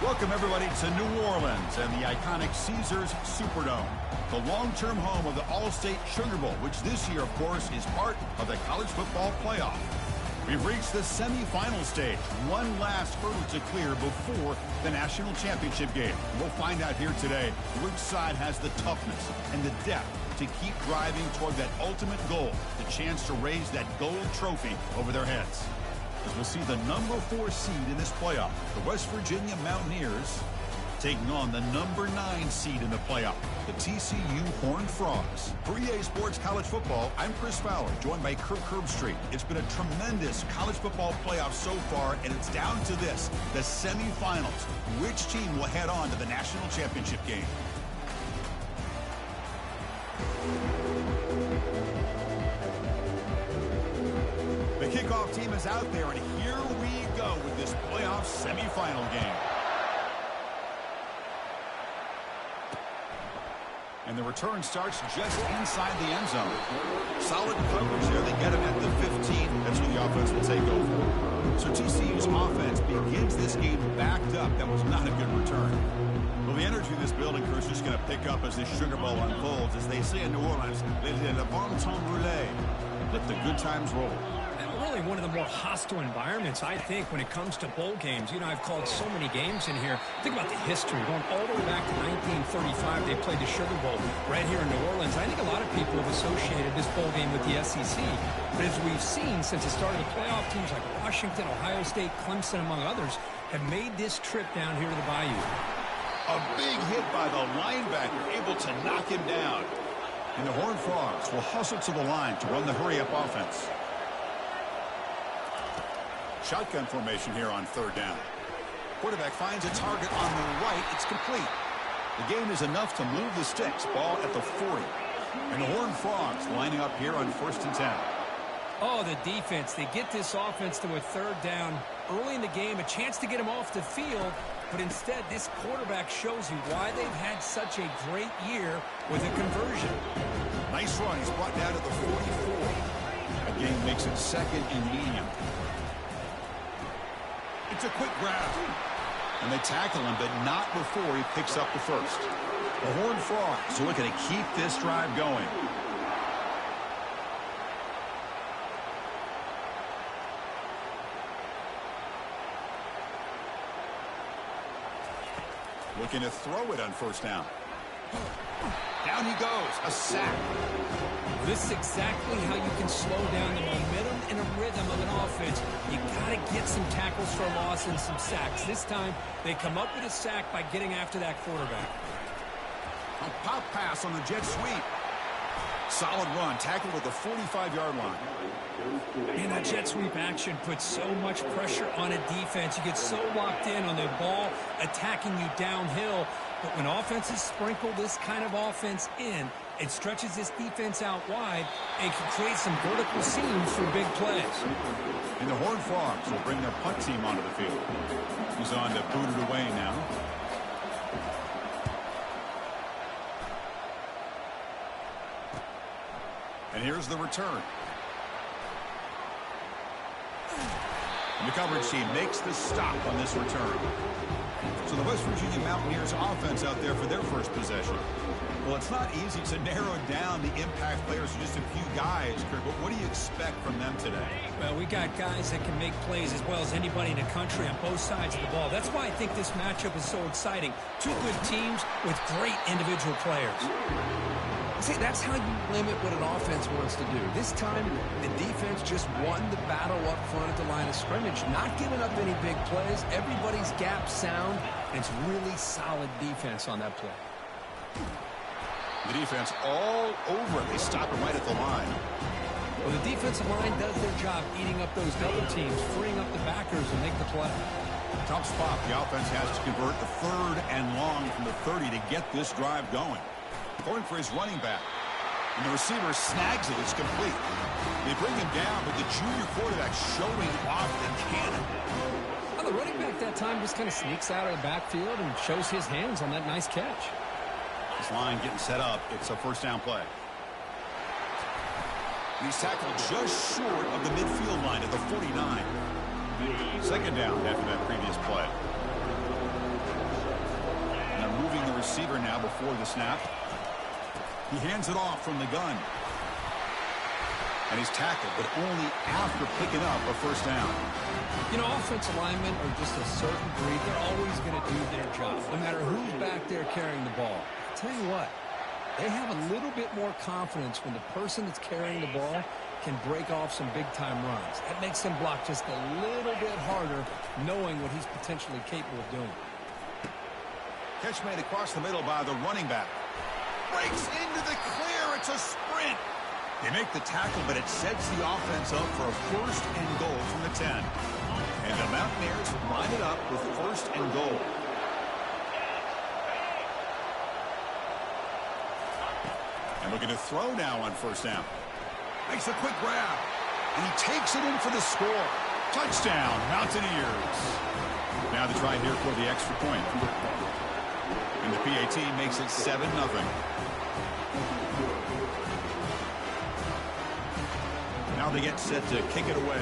Welcome, everybody, to New Orleans and the iconic Caesars Superdome, the long-term home of the Allstate Sugarbowl, which this year, of course, is part of the college football playoff. We've reached the semifinal stage, one last hurdle to clear before the national championship game. We'll find out here today which side has the toughness and the depth to keep driving toward that ultimate goal, the chance to raise that gold trophy over their heads. As we'll see the number 4 seed in this playoff, the West Virginia Mountaineers, taking on the number 9 seed in the playoff, the TCU Horned Frogs. For EA Sports College Football, I'm Chris Fowler, joined by Kirk Herbstreit. It's been a tremendous college football playoff so far, and it's down to this, the semifinals. Which team will head on to the national championship game? The kickoff team is out there, and here we go with this playoff semifinal game. And the return starts just inside the end zone. Solid coverage there. They get him at the 15. That's where the offense will take over. So TCU's offense begins this game backed up. That was not a good return. Well, the energy of this building crew is just going to pick up as this Sugar Bowl unfolds. As they say in New Orleans, le bon temps roulé. Let the good times roll. Really one of the more hostile environments, I think, when it comes to bowl games. You know, I've called so many games in here. Think about the history. Going all the way back to 1935, they played the Sugar Bowl right here in New Orleans. I think a lot of people have associated this bowl game with the SEC. But as we've seen since the start of the playoff, teams like Washington, Ohio State, Clemson, among others, have made this trip down here to the Bayou. A big hit by the linebacker, able to knock him down. And the Horned Frogs will hustle to the line to run the hurry-up offense. Shotgun formation here on third down. Quarterback finds a target on the right. It's complete. The gain is enough to move the sticks. Ball at the 40. And the Horned Frogs lining up here on 1st and 10. Oh, the defense. They get this offense to a third down early in the game. A chance to get him off the field. But instead, this quarterback shows you why they've had such a great year with a conversion. Nice run. He's brought down at the 44. The game makes it 2nd and medium. It's a quick grab. And they tackle him, but not before he picks up the first. The Horned Frogs are looking to keep this drive going. Looking to throw it on 1st down. Down he goes. A sack. This is exactly how you can slow down the momentum and a rhythm of an offense. You got to get some tackles for loss and some sacks. This time, they come up with a sack by getting after that quarterback. A pop pass on the jet sweep. Solid run, tackled at the 45-yard line. And that jet sweep action puts so much pressure on a defense. You get so locked in on the ball attacking you downhill. But when offenses sprinkle this kind of offense in, it stretches this defense out wide and can create some vertical seams for big plays. And the Horned Frogs will bring their punt team onto the field. He's on to boot it away now. And here's the return. And the coverage team makes the stop on this return. So the West Virginia Mountaineers offense out there for their first possession. Well, it's not easy to narrow down the impact players to just a few guys, Kirk, but what do you expect from them today? Well, we got guys that can make plays as well as anybody in the country on both sides of the ball. That's why I think this matchup is so exciting. Two good teams with great individual players. See, that's how you limit what an offense wants to do. This time, the defense just won the battle up front at the line of scrimmage, not giving up any big plays. Everybody's gap sound, and it's really solid defense on that play. The defense all over it. They stop it right at the line. Well, the defensive line does their job eating up those double teams, freeing up the backers and make the play. Tough spot. The offense has to convert the 3rd and long from the 30 to get this drive going. Going for his running back. And the receiver snags it. It's complete. They bring him down, but the junior quarterback showing off the cannon. Well, the running back that time just kind of sneaks out of the backfield and shows his hands on that nice catch. This line getting set up. It's a 1st down play. He's tackled just short of the midfield line at the 49. 2nd down after that previous play. now before the snap. He hands it off from the gun. And he's tackled, but only after picking up a first down. You know, offensive linemen are just a certain breed. They're always going to do their job, no matter who's back there carrying the ball. I'll tell you what, they have a little bit more confidence when the person that's carrying the ball can break off some big-time runs. That makes them block just a little bit harder, knowing what he's potentially capable of doing. Catch made across the middle by the running back. Breaks into the clear. It's a sprint. They make the tackle, but it sets the offense up for a first and goal from the 10. And the Mountaineers line it up with first and goal. And looking to throw now on first down. Makes a quick grab. And he takes it in for the score. Touchdown, Mountaineers. Now they try here for the extra point. And the PAT makes it 7-0. Now they get set to kick it away.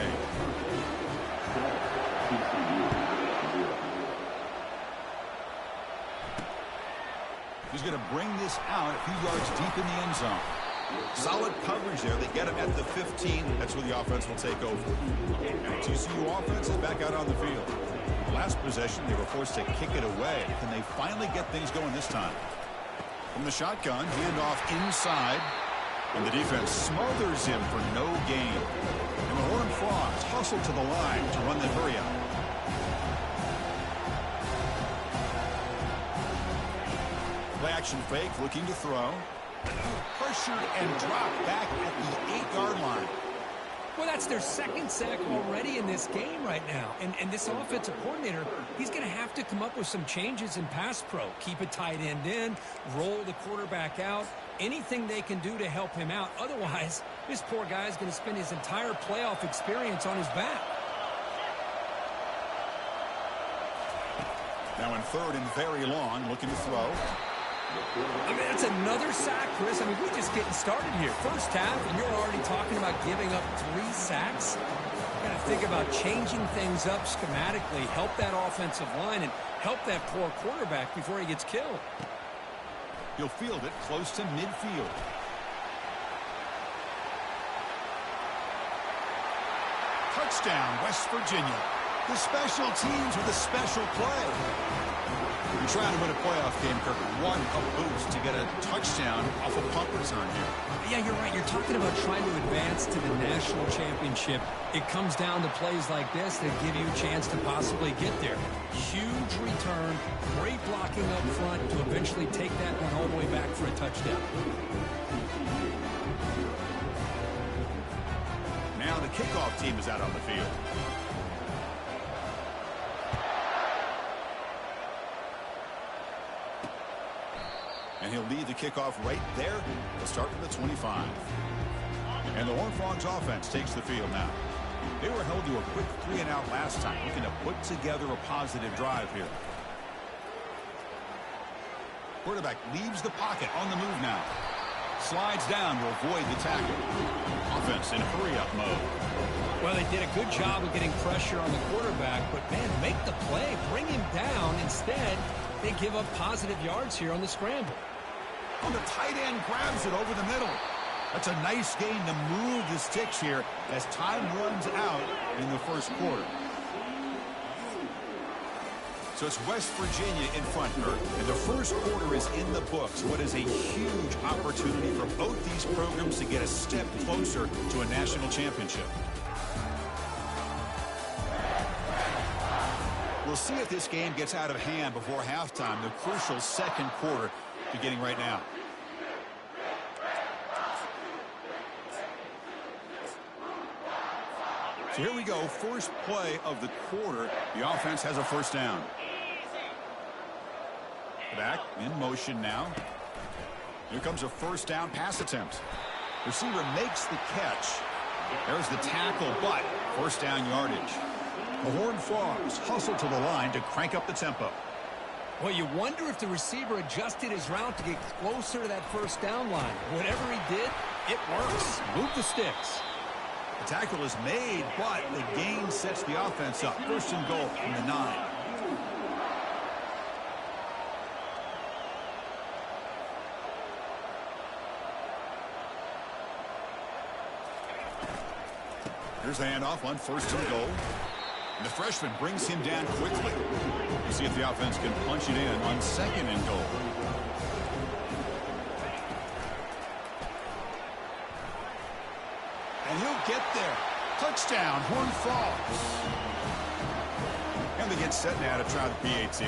He's going to bring this out a few yards deep in the end zone. Solid coverage there. They get him at the 15. That's where the offense will take over. And TCU offense is back out on the field. Last possession, they were forced to kick it away. Can they finally get things going this time? From the shotgun, handoff inside. And the defense smothers him for no gain. And the Horned Frogs hustle to the line to run the hurry out. Play action fake, looking to throw. Pressured and dropped back at the 8-yard line. Well, that's their second sack already in this game right now. And this offensive coordinator, he's going to have to come up with some changes in pass pro. Keep a tight end in, roll the quarterback out, anything they can do to help him out. Otherwise, this poor guy is going to spend his entire playoff experience on his back. Now in third and very long, looking to throw. I mean, that's another sack, Chris. I mean, we're just getting started here. First half, and you're already talking about giving up 3 sacks. You got to think about changing things up schematically, help that offensive line, and help that poor quarterback before he gets killed. He'll field it close to midfield. Touchdown, West Virginia. The special teams with a special play. You're trying to win a playoff game, Kirk. One a boost to get a touchdown off a punt return here. Yeah, you're right. You're talking about trying to advance to the national championship. It comes down to plays like this that give you a chance to possibly get there. Huge return, great blocking up front to eventually take that one all the way back for a touchdown. Now the kickoff team is out on the field. And he'll lead the kickoff right there. They'll start from the 25. And the Horned Frogs offense takes the field now. They were held to a quick 3-and-out last time, looking to put together a positive drive here. Quarterback leaves the pocket on the move now. Slides down to avoid the tackle. Offense in hurry-up mode. Well, they did a good job of getting pressure on the quarterback, but, man, make the play, bring him down. Instead, they give up positive yards here on the scramble. Oh, the tight end grabs it over the middle. That's a nice gain to move the sticks here as time runs out in the first quarter. So it's West Virginia in front, Kirk. And the first quarter is in the books. What is a huge opportunity for both these programs to get a step closer to a national championship. We'll see if this game gets out of hand before halftime. The crucial second quarter beginning right now. So here we go. First play of the quarter. The offense has a first down. Back in motion now. Here comes a first down pass attempt. Receiver makes the catch. There's the tackle, but first down yardage. The Horned Frogs hustle to the line to crank up the tempo. Well, you wonder if the receiver adjusted his route to get closer to that first down line. Whatever he did, it works. Move the sticks. The tackle is made, but the gain sets the offense up. First and goal from the 9. Here's the handoff on 1st and goal. And the freshman brings him down quickly. We'll see if the offense can punch it in on 2nd and goal. And he'll get there. Touchdown, Horned Frogs. And they get set now to try the PAT.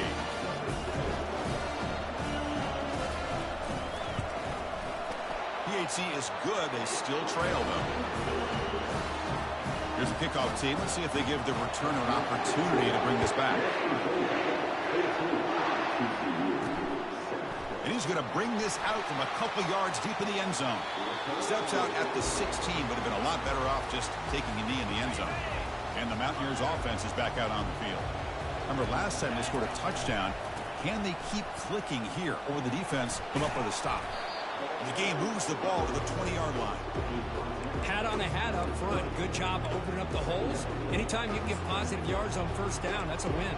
PAT is good. They still trail, though. Here's the kickoff team. Let's see if they give the returner an opportunity to bring this back. And he's going to bring this out from a couple yards deep in the end zone. Steps out at the 16, but have been a lot better off just taking a knee in the end zone. And the Mountaineers offense is back out on the field. Remember, last time they scored a touchdown. Can they keep clicking here, or will the defense come up with a stop? The game moves the ball to the 20-yard line. Hat on a hat up front. Good job opening up the holes. Anytime you can get positive yards on 1st down, that's a win.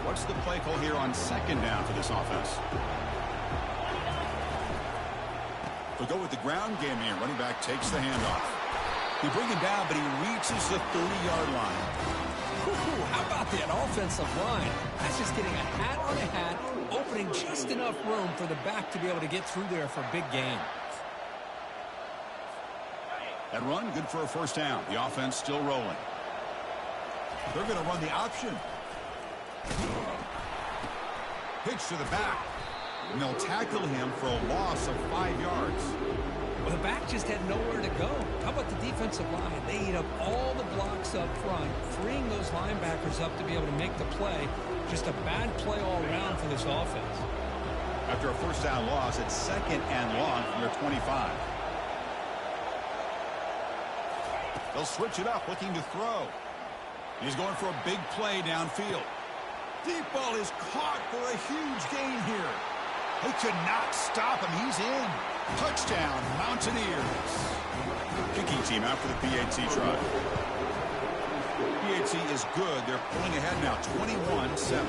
What's the play call here on 2nd down for this offense? They'll go with the ground game here. Running back takes the handoff. He brings him down, but he reaches the 30-yard line. Ooh, how about that offensive line? That's just getting a hat on a hat, opening just enough room for the back to be able to get through there for a big gain. That run, good for a 1st down. The offense still rolling. They're going to run the option. Pitch to the back. And they'll tackle him for a loss of 5 yards. Well, the back just had nowhere to go. How about the defensive line? They eat up all the blocks up front, freeing those linebackers up to be able to make the play. Just a bad play all around for this offense. After a 1st down loss, it's 2nd and long from their 25. They'll switch it up, looking to throw. He's going for a big play downfield. Deep ball is caught for a huge gain here. They could not stop him. He's in. Touchdown, Mountaineers. Kicking team out for the PAT try. PAT is good. They're pulling ahead now, 21-7.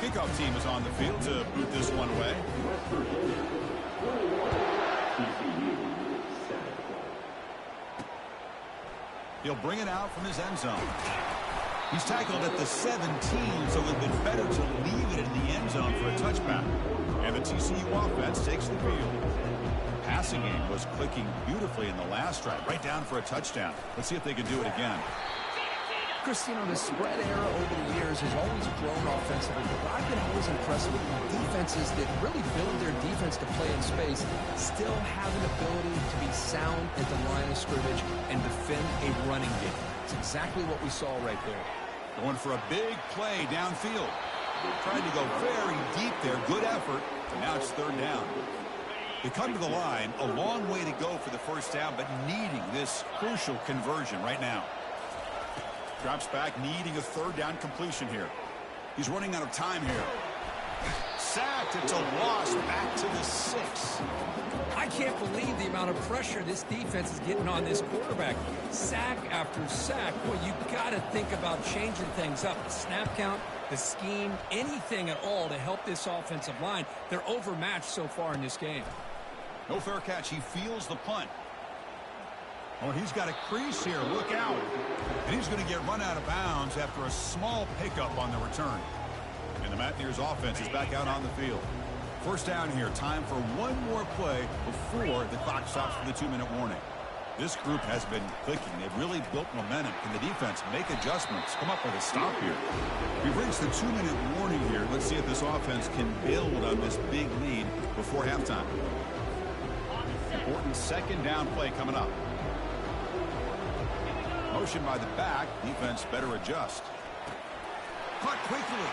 Kickoff team is on the field to boot this one away. He'll bring it out from his end zone. He's tackled at the 17, so it would have been better to leave it in the end zone for a touchback. And the TCU offense takes the field. Passing game was clicking beautifully in the last drive, right down for a touchdown. Let's see if they can do it again. Chris, you know, the spread era over the years has always grown offensively, but I've been always impressed with defenses that really build their defense to play in space, still have an ability to be sound at the line of scrimmage and defend a running game. It's exactly what we saw right there. Going for a big play downfield. Trying to go very deep there. Good effort. And now it's 3rd down. They come to the line. A long way to go for the 1st down, but needing this crucial conversion right now. Drops back, needing a 3rd down completion here. He's running out of time here. Sacked. It's a loss back to the 6. I can't believe the amount of pressure this defense is getting on this quarterback. Sack after sack. Boy, you got to think about changing things up. The snap count, the scheme, anything at all to help this offensive line. They're overmatched so far in this game. No fair catch. He feels the punt. Oh, he's got a crease here. Look out. And he's going to get run out of bounds after a small pickup on the return. And the Mountaineers offense is back out on the field. 1st down here. Time for one more play before the clock stops for the 2-minute warning. This group has been clicking. They've really built momentum. Can the defense make adjustments? Come up with a stop here. We've reached the 2-minute warning here. Let's see if this offense can build on this big lead before halftime. Important 2nd down play coming up. Motion by the back. Defense better adjust. Caught quickly.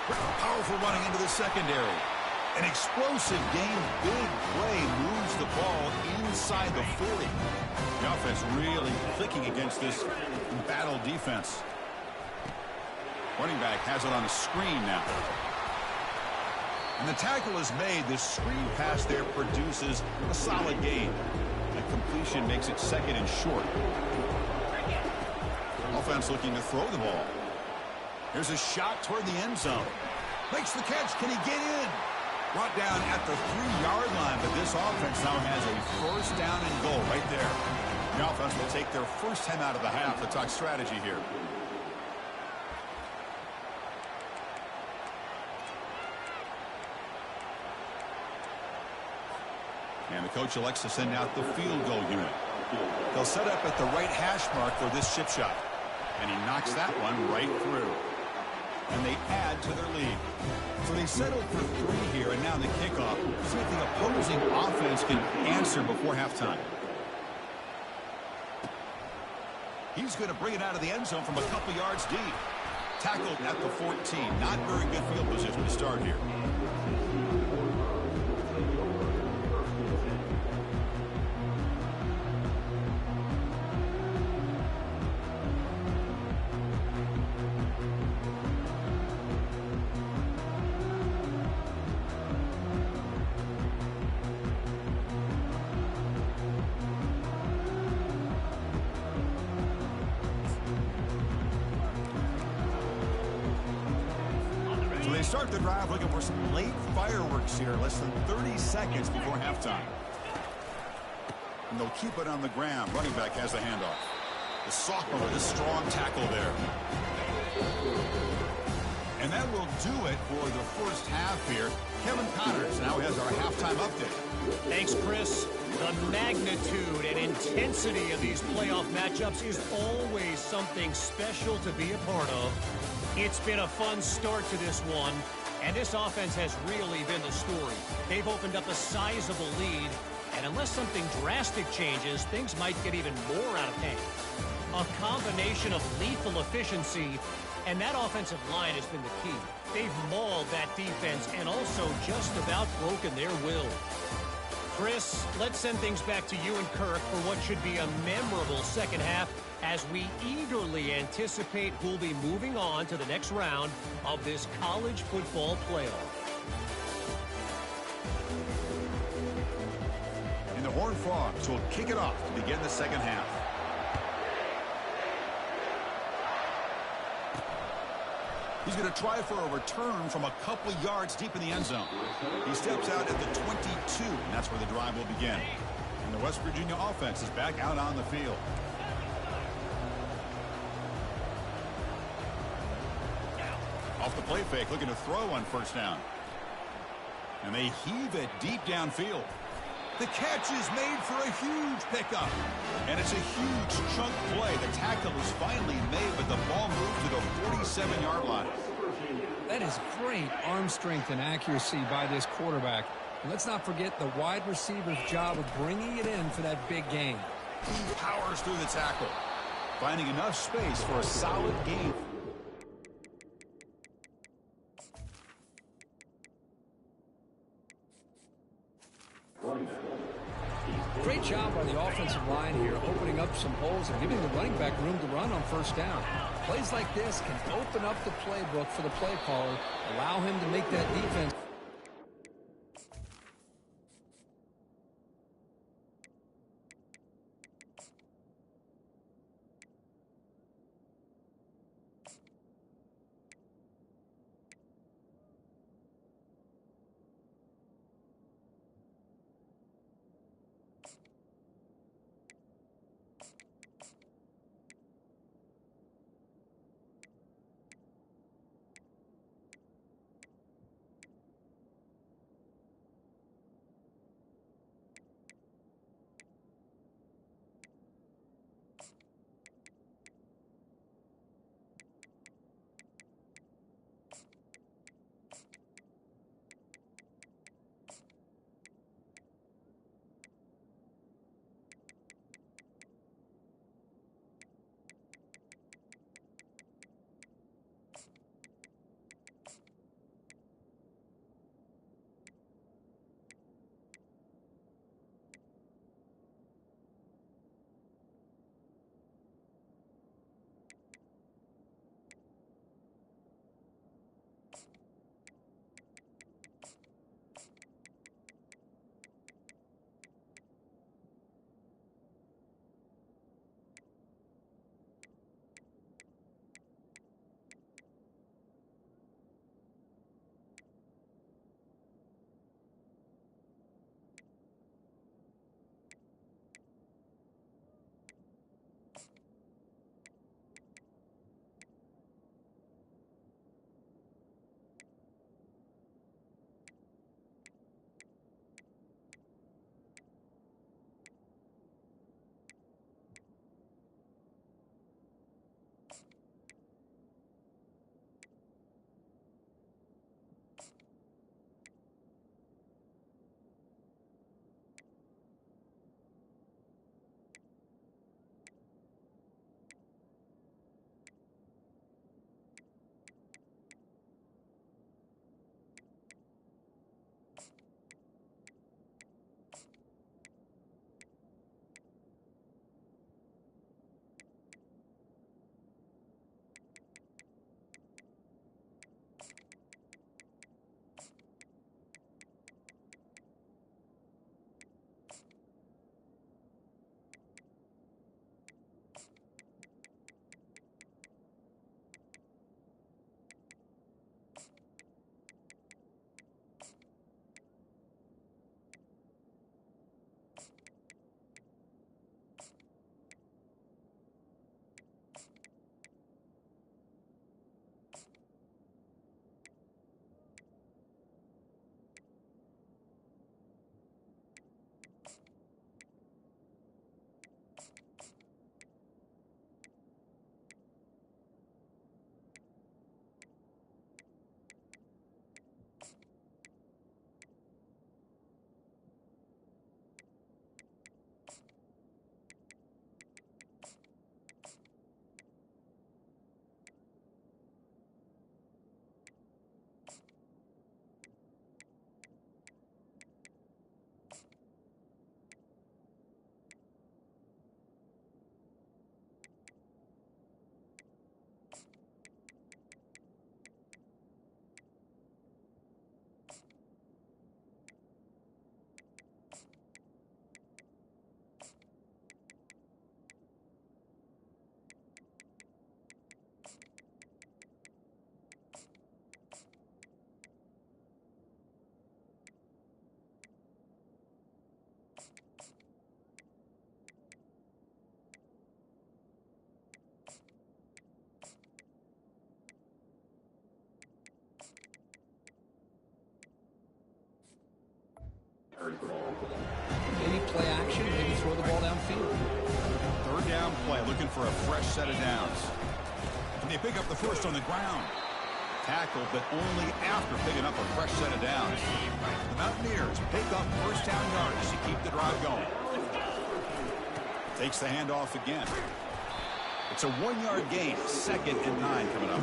Powerful running into the secondary. An explosive game. Big play moves the ball inside the 40. The offense really clicking against this embattled defense. Running back has it on a screen now. And the tackle is made. This screen pass there produces a solid gain. A completion makes it 2nd and short. Offense looking to throw the ball. Here's a shot toward the end zone. Makes the catch. Can he get in? Brought down at the 3-yard line, but this offense now has a first down and goal right there. The offense will take their first time out of the half to talk strategy here. And the coach elects to send out the field goal unit. They'll set up at the right hash mark for this chip shot. And he knocks that one right through. And they add to their lead. So they settled for 3 here, and now the kickoff. See if the opposing offense can answer before halftime. He's going to bring it out of the end zone from a couple yards deep. Tackled at the 14. Not very good field position to start here. They start the drive looking for some late fireworks here, less than 30 seconds before halftime. And they'll keep it on the ground. Running back has the handoff. The sophomore with a strong tackle there. And that will do it for the first half here. Kevin Connors now has our halftime update. Thanks, Chris. The magnitude and intensity of these playoff matchups is always something special to be a part of. It's been a fun start to this one, and this offense has really been the story. They've opened up a sizable lead, and unless something drastic changes, things might get even more out of hand. A combination of lethal efficiency, and that offensive line has been the key. They've mauled that defense and also just about broken their will. Chris, let's send things back to you and Kirk for what should be a memorable second half as we eagerly anticipate who'll be moving on to the next round of this college football playoff. And the Horned Frogs will kick it off to begin the second half. He's going to try for a return from a couple yards deep in the end zone. He steps out at the 22, and that's where the drive will begin. And the West Virginia offense is back out on the field. Off the play fake, looking to throw on first down. And they heave it deep downfield. The catch is made for a huge pickup. And it's a huge chunk play. The tackle is finally made, but the ball moved to the 47-yard line. That is great arm strength and accuracy by this quarterback. And let's not forget the wide receiver's job of bringing it in for that big gain. He powers through the tackle, finding enough space for a solid gain. Great job by the offensive line here, opening up some holes and giving the running back room to run on first down. Plays like this can open up the playbook for the play caller, allow him to make that defense. Maybe play action, maybe throw the ball downfield. Third down play, looking for a fresh set of downs. And they pick up the first on the ground. Tackle, but only after picking up a fresh set of downs. The Mountaineers pick up first down yards to keep the drive going. Takes the handoff again. It's a 1-yard gain. 2nd and 9 coming up.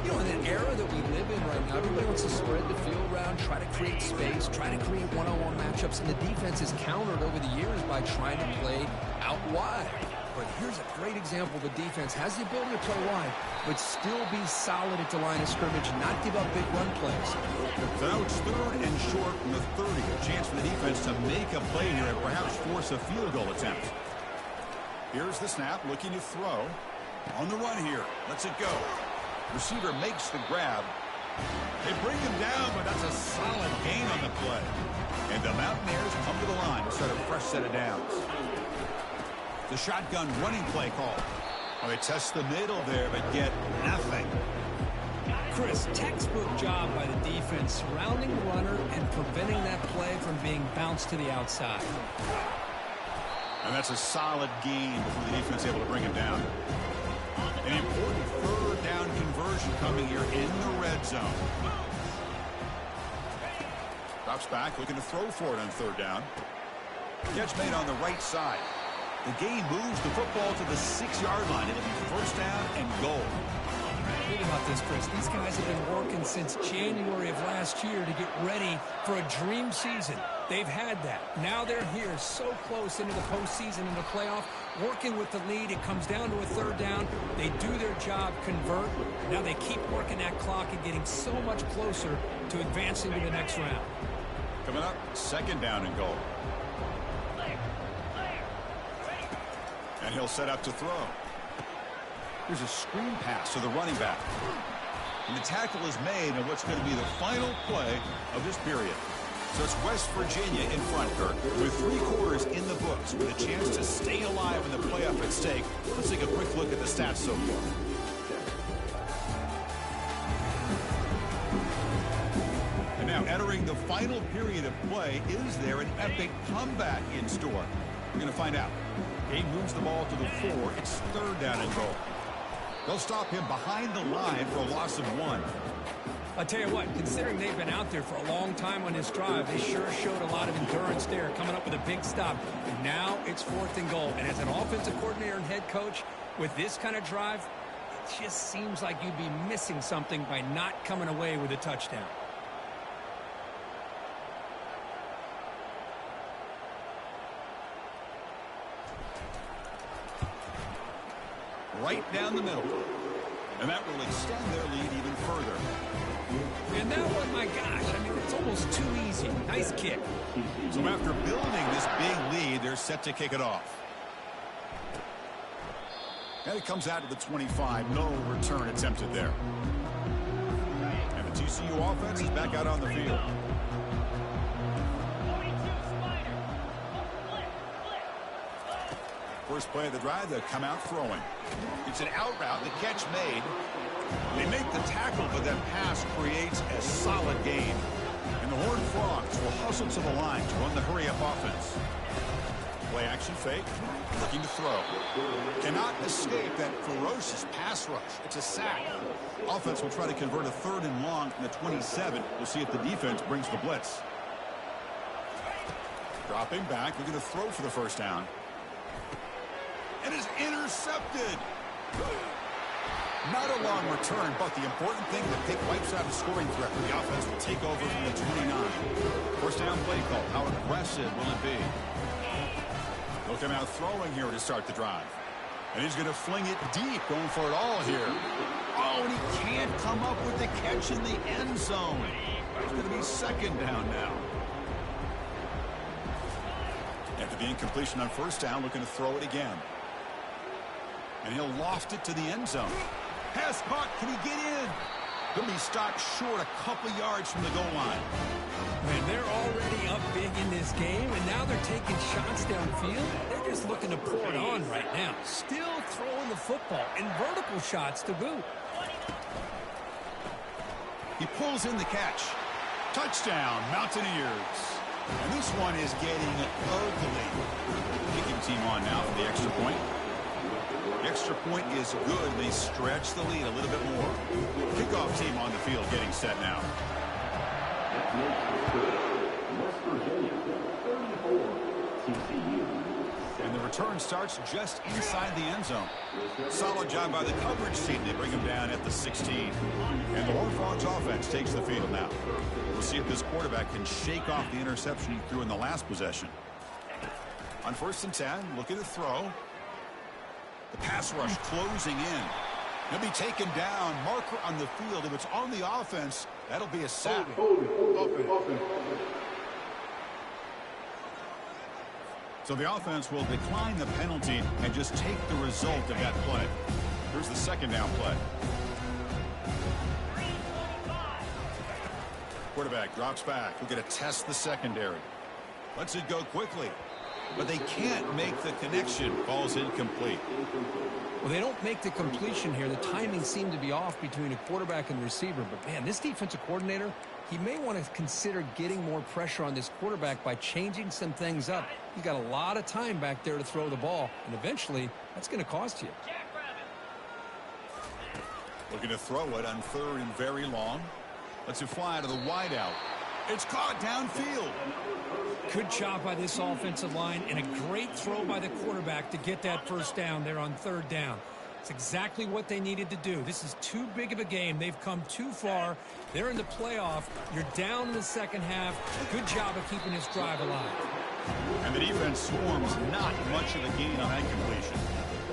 You know, in an era that we live in right now, everybody wants to spread the field around, try to create space, try to create one-on-one matchups, and the defense has countered over the years by trying to play out wide. But here's a great example. The defense has the ability to play wide, but still be solid at the line of scrimmage, not give up big run plays. So now it's 3rd and short from the 30. A chance for the defense to make a play here and perhaps force a field goal attempt. Here's the snap, looking to throw. On the run here. Lets it go. Receiver makes the grab. They bring him down, but that's a solid gain on the play. And the Mountaineers come to the line to start a fresh set of downs. The shotgun running play call. Well, they test the middle there, but get nothing. Chris, textbook job by the defense, surrounding the runner and preventing that play from being bounced to the outside. And that's a solid gain before the defense able to bring him down. An important 3rd down conversion coming here in the red zone. Drops back, looking to throw for it on 3rd down. Catch made on the right side. The gain moves the football to the 6-yard line. It'll be first down and goal. Think about this, Chris. These guys have been working since January of last year to get ready for a dream season. They've had that. Now they're here so close into the postseason and the playoff, working with the lead. It comes down to a 3rd down. They do their job, convert. Now they keep working that clock and getting so much closer to advancing to the next round. Coming up, 2nd down and goal. And he'll set up to throw. Here's a screen pass to the running back. And the tackle is made on what's going to be the final play of this period. So it's West Virginia in front, Kirk, with 3 quarters in the books, with a chance to stay alive in the playoff at stake. Let's take a quick look at the stats so far. And now entering the final period of play, is there an epic comeback in store? We're going to find out. Gabe moves the ball to the 4. It's 3rd down and goal. They'll stop him behind the line for a loss of 1. I'll tell you what, considering they've been out there for a long time on this drive, they sure showed a lot of endurance there, coming up with a big stop. And now it's 4th and goal. And as an offensive coordinator and head coach, with this kind of drive, it just seems like you'd be missing something by not coming away with a touchdown. Right down the middle. And that will extend their lead even further. And that one, my gosh, I mean, it's almost too easy. Nice kick. So after building this big lead, they're set to kick it off. And it comes out to the 25. No return attempted there. And the TCU offense is back out on the field. First play of the drive, they'll come out throwing. It's an out route, the catch made. They make the tackle, but that pass creates a solid gain. And the Horned Frogs will hustle to the line to run the hurry-up offense. Play action fake, looking to throw. Cannot escape that ferocious pass rush. It's a sack. Offense will try to convert a 3rd and long from the 27. We'll see if the defense brings the blitz. Dropping back, looking to throw for the first down. And is intercepted. Not a long return, but the important thing, the pick wipes out a scoring threat. The offense will take over from the 29. First down play call. How aggressive will it be? They'll come out throwing here to start the drive. And he's going to fling it deep, going for it all here. Oh, and he can't come up with the catch in the end zone. It's going to be 2nd down now. After the incompletion on first down, looking to throw it again. And he'll loft it to the end zone. Pass caught. Can he get in? He'll be stopped short a couple yards from the goal line. Man, they're already up big in this game, and now they're taking shots downfield. They're just looking to pour it on right now. Still throwing the football, and vertical shots to boot. He pulls in the catch. Touchdown, Mountaineers. And this one is getting ugly. Kicking team on now for the extra point. The extra point is good. They stretch the lead a little bit more. Kickoff team on the field getting set now. And the return starts just inside the end zone. Solid job by the coverage team. They bring him down at the 16. And the Horned Frogs offense takes the field now. We'll see if this quarterback can shake off the interception he threw in the last possession. On 1st and 10, look at the throw. The pass rush closing in. He'll be taken down. Marker on the field. If it's on the offense, that'll be a sack. So the offense will decline the penalty and just take the result of that play. Here's the 2nd down play. Quarterback drops back. We're going to test the secondary. Lets it go quickly. But they can't make the connection. Ball's incomplete. Well, they don't make the completion here. The timing seemed to be off between a quarterback and receiver. But, man, this defensive coordinator, he may want to consider getting more pressure on this quarterback by changing some things up. He's got a lot of time back there to throw the ball. And eventually, that's going to cost you. Looking to throw it on 3rd and very long. Lets it fly to the wideout. It's caught downfield. Good job by this offensive line and a great throw by the quarterback to get that 1st down there on 3rd down. It's exactly what they needed to do. This is too big of a game. They've come too far. They're in the playoff. You're down in the 2nd half. Good job of keeping this drive alive. And the defense swarms not much of a gain on that completion.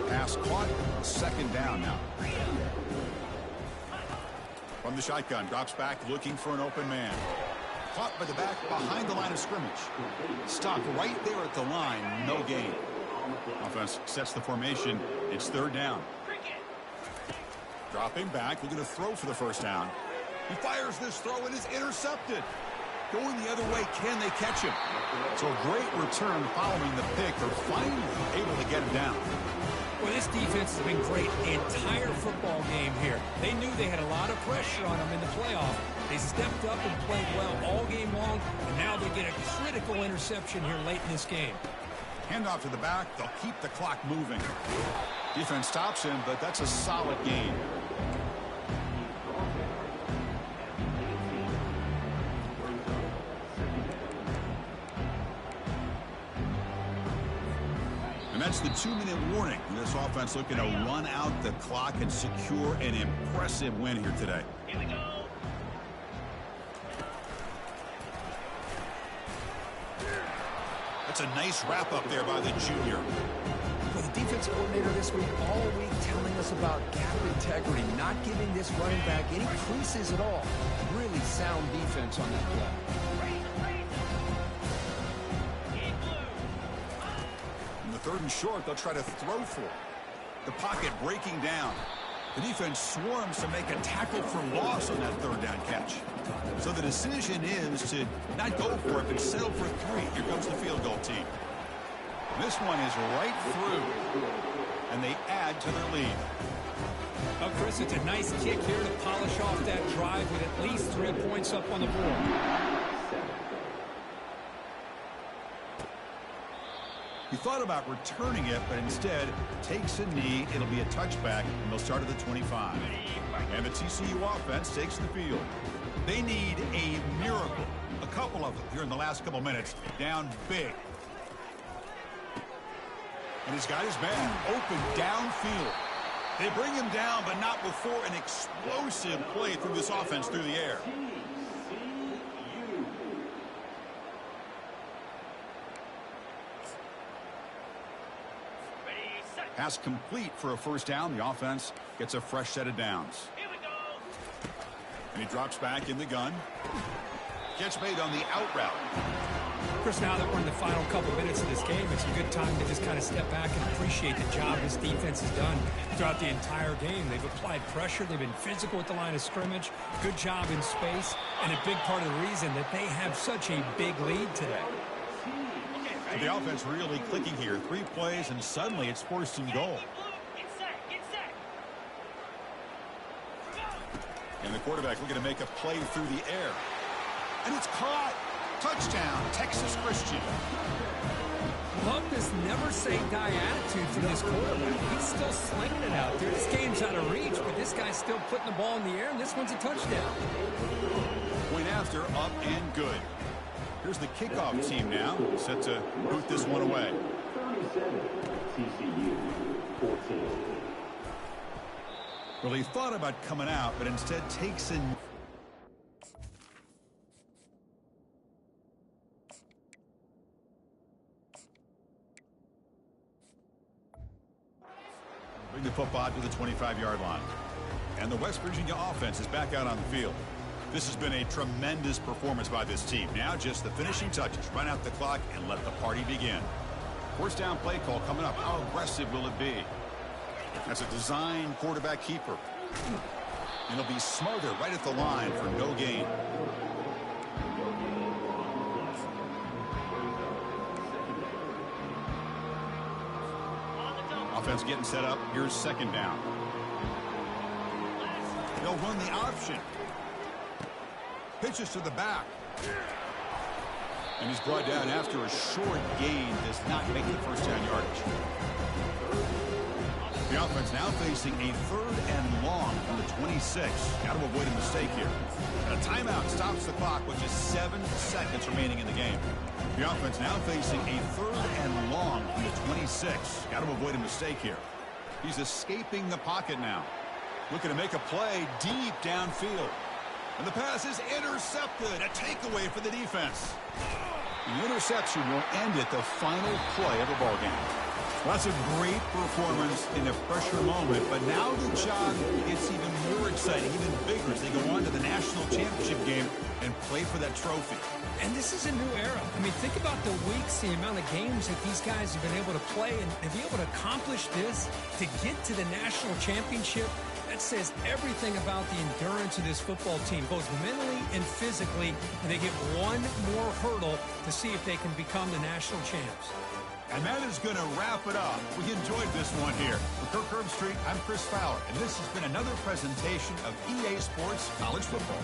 Pass caught. 2nd down now. From the shotgun, drops back looking for an open man. Caught by the back behind the line of scrimmage. Stopped right there at the line. No gain. Offense sets the formation. It's 3rd down. Dropping back. Looking to throw for the 1st down. He fires this throw and is intercepted. Going the other way. Can they catch him? So a great return following the pick. They're finally able to get him down. Well, this defense has been great the entire football game here. They knew they had a lot of pressure on them in the playoff. They stepped up and played well all game long, and now they get a critical interception here late in this game. Handoff to the back. They'll keep the clock moving. Defense stops him, but that's a solid gain. And that's the 2-minute warning. This offense looking to run out the clock and secure an impressive win here today. Here we go. That's a nice wrap up there by the junior. Well, the defensive coordinator this week all week telling us about gap integrity, not giving this running back any creases at all. Really sound defense on that play. In the 3rd and short, they'll try to throw for it. The pocket breaking down. The defense swarms to make a tackle for loss on that 3rd down catch. So the decision is to not go for it, but settle for 3. Here comes the field goal team. This one is right through, and they add to their lead. Oh, Chris, it's a nice kick here to polish off that drive with at least 3 points up on the board. He thought about returning it, but instead takes a knee. It'll be a touchback, and they'll start at the 25. And the TCU offense takes the field. They need a miracle. A couple of them here in the last couple minutes. Down big. And he's got his man open downfield. They bring him down, but not before an explosive play through this offense through the air. Pass complete for a 1st down. The offense gets a fresh set of downs. Here we go. And he drops back in the gun. Catch made on the out route. Chris, now that we're in the final couple minutes of this game, it's a good time to just kind of step back and appreciate the job this defense has done throughout the entire game. They've applied pressure. They've been physical at the line of scrimmage. Good job in space. And a big part of the reason that they have such a big lead today. So the offense really clicking here. 3 plays, and suddenly it's 1st and goal. Get set. And the quarterback looking to make a play through the air. And it's caught. Touchdown, Texas Christian. Love this never-say-die attitude from this quarterback. He's still slinging it out there. This game's out of reach, but this guy's still putting the ball in the air, and this one's a touchdown. Point after, up and good. Here's the kickoff team now, set to boot this one away. 37, TCU, 14. Well, he thought about coming out, but instead takes in. Bring the football to the 25-yard line. And the West Virginia offense is back out on the field. This has been a tremendous performance by this team. Now just the finishing touches. Run out the clock and let the party begin. First down play call coming up. How aggressive will it be? That's a design quarterback keeper. And he'll be smothered right at the line for no gain. Offense getting set up. Here's second down. They'll run the option. Pitches to the back. And he's brought down after a short gain. Does not make the first down yardage. The offense now facing a 3rd and long from the 26. Got to avoid a mistake here. And a timeout stops the clock with just 7 seconds remaining in the game. The offense now facing a 3rd and long from the 26. Got to avoid a mistake here. He's escaping the pocket now. Looking to make a play deep downfield. And the pass is intercepted. A takeaway for the defense. The interception will end it, the final play of the ball game. Well, that's a great performance in a pressure moment, but now the job gets even more exciting, even bigger as they go on to the national championship game and play for that trophy. And this is a new era. I mean, think about the weeks, the amount of games that these guys have been able to play, and to be able to accomplish this, to get to the national championship, that says everything about the endurance of this football team, both mentally and physically, and they get one more hurdle to see if they can become the national champs. And that is going to wrap it up. We enjoyed this one here. For Kirk Herbstreit, I'm Chris Fowler, and this has been another presentation of EA Sports College Football.